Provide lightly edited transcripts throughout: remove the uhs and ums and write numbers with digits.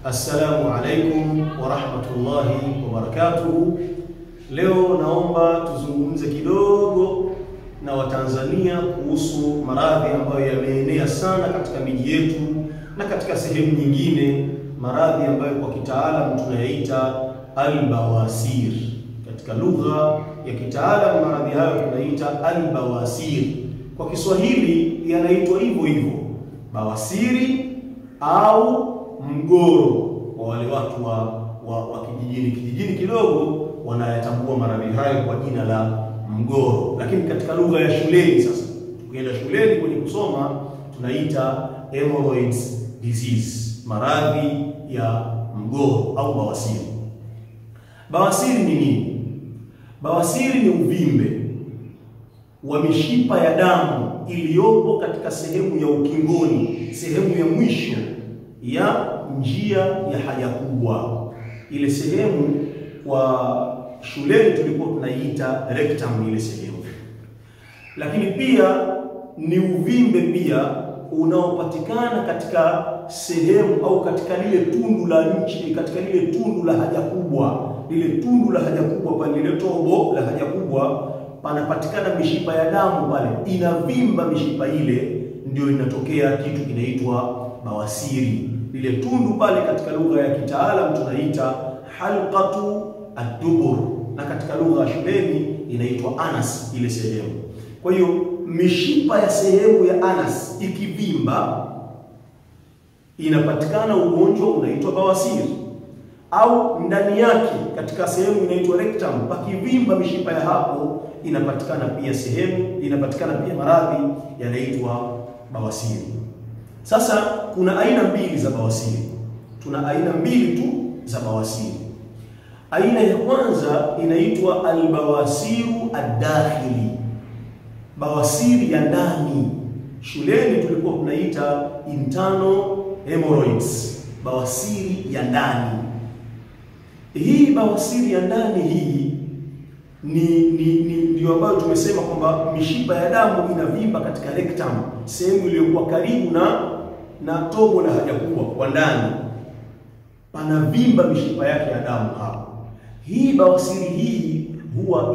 Assalamu alaikum wa rahmatullahi wa barakatuhu. Leo naomba tuzungumze kidogo na Watanzania kuhusu maradhi ambayo yameenea sana katika miji yetu na katika sehemu nyingine, maradhi ambayo kwa kitaalamu tunayaita al-bawasir. Katika lugha ya kitaalamu maradhi hayo tunaita al-bawasir. Kwa Kiswahili yanaitwa hivyo hivyo, bawasiri au mgoro. Kwa wale watu wa kijijini kidogo wanayatambua maradhi hayo kwa jina la mgoro, lakini katika lugha ya shuleni, sasa tukienda shuleni kwenye kusoma, tunaita hemorrhoids disease, maradhi ya mgoro au bawasiri. Bawasiri ni nini? Bawasiri ni uvimbe wa mishipa ya damu iliyopo katika sehemu ya ukingoni, sehemu ya mwisho ya njia ya haja kubwa. Ile sehemu kwa shuleni tulikuwa tunaiita rectum, ile sehemu. Lakini pia ni uvimbe pia unaopatikana katika sehemu au katika lile tundu la nchi, katika lile tundu la haja kubwa. Lile tundu la haja kubwa pale, lile tobo la haja kubwa, panapatikana mishipa ya damu pale, inavimba mishipa ile, ndio inatokea kitu kinaitwa bawasiri. Lile tundu pale katika lugha ya kitaalamu tunaita halqatu ad-dubur, na katika lugha ya shuleni inaitwa anas ile sehemu. Kwa hiyo mishipa ya sehemu ya anas ikivimba, inapatikana ugonjwa unaitwa bawasiri. Au ndani yake katika sehemu inaitwa rectum, pakivimba mishipa ya hapo, inapatikana pia maradhi yanaitwa bawasiri. Sasa kuna aina mbili za bawasiri. Tuna aina mbili tu za bawasiri. Aina ya kwanza inaitwa al-bawasiru ad-dakhili, bawasiri ya ndani. Shuleni tulikuwa tunaita internal hemorrhoids, bawasiri ya ndani. Hii bawasiri ya ndani hii ndio ambayo tumesema kwamba mishipa ya damu inavimba katika rectum, sehemu iliyokuwa karibu na tobo la haja kubwa kwa ndani, panavimba mishipa yake ya damu hapo. Hii bawasiri hii huwa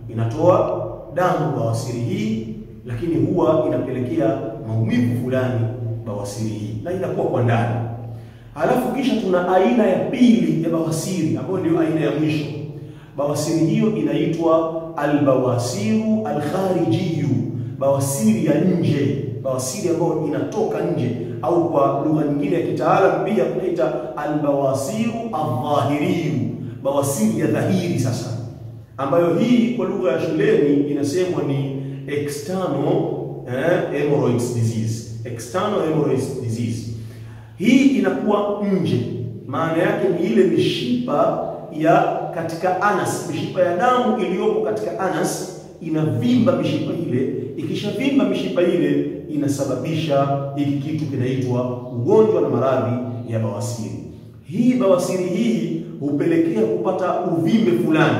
inatoa damu bawasiri hii, lakini huwa inapelekea maumivu fulani bawasiri hii, na inakuwa kwa ndani. Halafu kisha tuna aina ya pili ya bawasiri ambayo ndio aina ya mwisho. Bawasiri hiyo inaitwa al-bawasiru al-kharijiyu, bawasiri ya nje, bawasiri ambayo inatoka nje, au kwa lugha nyingine ya kitaalamu pia tunaita al-bawasiru al-dhahiriyu, bawasiri ya dhahiri sasa, ambayo hii kwa lugha ya shuleni inasemwa ni external hemorrhoids disease, external hemorrhoids disease. Hii inakuwa nje, maana yake ni ile mishipa ya katika anas, mishipa ya damu iliyopo katika anas inavimba mishipa ile. Ikishavimba mishipa ile inasababisha hiki kitu kinaitwa ugonjwa na maradhi ya bawasiri. Hii bawasiri hii hupelekea kupata uvimbe fulani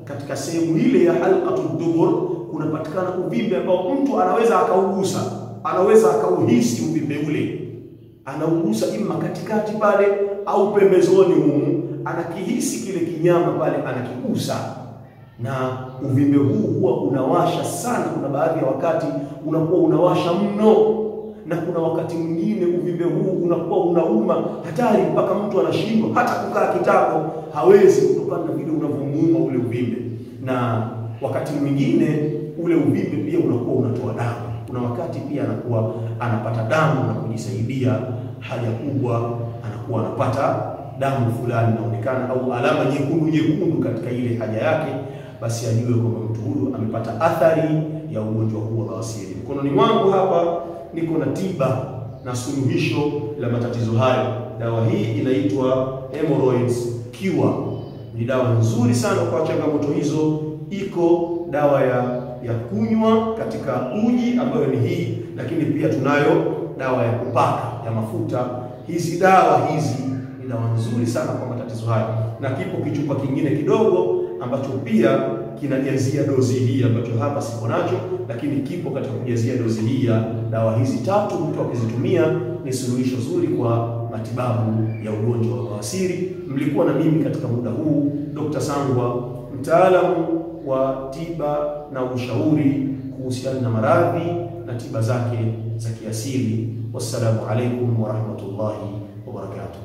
katika sehemu ile ya halqatu dubur. Kunapatikana uvimbe ambao mtu anaweza akaugusa, anaweza akauhisi uvimbe ule, anaugusa ima katikati pale au pembezoni humu, anakihisi kile kinyama pale, anakigusa, na uvimbe huu huwa unawasha sana. Kuna baadhi ya wakati unakuwa unawasha mno, na kuna wakati mwingine uvimbe huu unakuwa unauma hatari mpaka mtu anashindwa hata kukaa kitako, hawezi, kutokana na vile unavyomuuma ule uvimbe. Na wakati mwingine ule uvimbe pia unakuwa unatoa damu. Kuna wakati pia anakuwa anapata damu na kujisaidia haja kubwa, anakuwa anapata damu fulani inaonekana, au alama nyekundu katika ile haja yake, basi ajue kwamba mtu huyu amepata athari ya ugonjwa huu wa bawasiri. Mkononi mwangu hapa niko na tiba na suluhisho la matatizo hayo. Dawa hii inaitwa Hemorrhoids Cure. Ni dawa nzuri sana kwa changamoto hizo. Iko dawa ya kunywa katika uji ambayo ni hii, lakini pia tunayo dawa ya kupaka ya mafuta. Hizi dawa hizi ni dawa nzuri sana kwa matatizo haya, na kipo kichupa kingine kidogo ambacho pia kinajazia dozi hii, ambacho hapa siko nacho, lakini kipo katika kujazia dozi hii ya dawa hizi tatu. Mtu akizitumia ni suluhisho zuri kwa matibabu ya ugonjwa wa bawasiri. Mlikuwa na mimi katika muda huu Dr. Sangwa, mtaalamu wa tiba na ushauri kuhusiana na maradhi na tiba zake za kiasili. Wassalamu alaikum wa rahmatullahi wa barakatuh.